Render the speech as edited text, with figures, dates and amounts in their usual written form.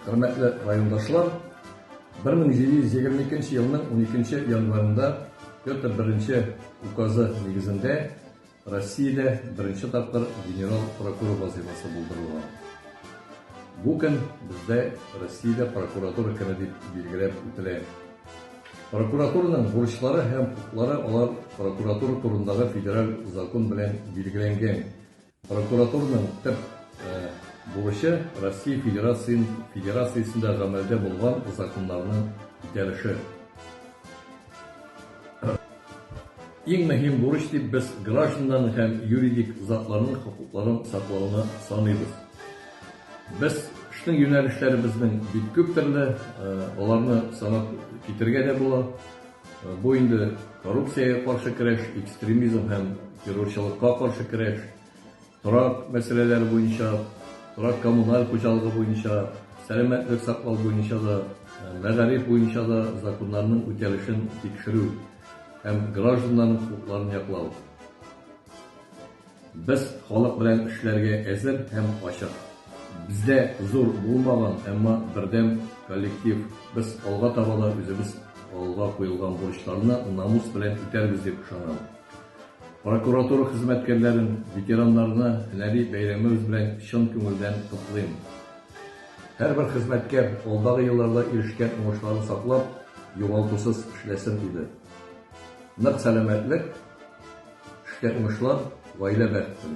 Hürmetli rayondaşlar, 1722 yılının 12 yanvarında 41. ukazı negizinde Rossiyada birinchi tapqir general prokuror vazifasi bildirilgan. Bu kun bizda Rossiyada prokuratura kuni deb belgilab o'tiladi. Prokuraturaning burchlari ham huquqlari ular prokuratura turundagi federal zakon bilan belgilangan. Prokuraturaning tip burchi Rossiya Federatsiyasida amalda bo'lgan zakonlarning italishi. Eng muhim burç deb biz gражданlarning ham yuridik zatlarning huquqlarini saqlovni sanaymiz. Biz ishning yo'nalishlarimizning ko'p turli, ularni sanab ketirga da bo'la. Bu endi korrupsiyaga qarshi kurash, ekstremizm ham terrorchilikqa qarshi kurash, turoq masalalari bo'yicha, turoq kommunal xo'jaligi bo'yicha, salomatlik saqlash bo'yicha da, magarib bo'yicha da zakonlarning o'talishini tekshiruv hem gражданlarning huquqlarini yoqlaw. Biz xalq bilan ishlarga hazır hem ochiq. Bizda zo'r bo'lmagan, ammo birdam kollektiv biz olg'a tabala o'zimiz olg'a qo'yilgan burchlarni namus bilan o'tarmiz deb ishonaman. Prokuratura xizmatkorlarining, veteranlarni hunariy bayramimiz bilan chin ko'ngildan qutlayman. Har bir xizmatkor oldagi yillarda erishgan o'ng'ishlarini saqlab, yo'g'altusiz ishlasin dedi. Naq salomatlik, ishga o'ng'ishlar, oila baxti.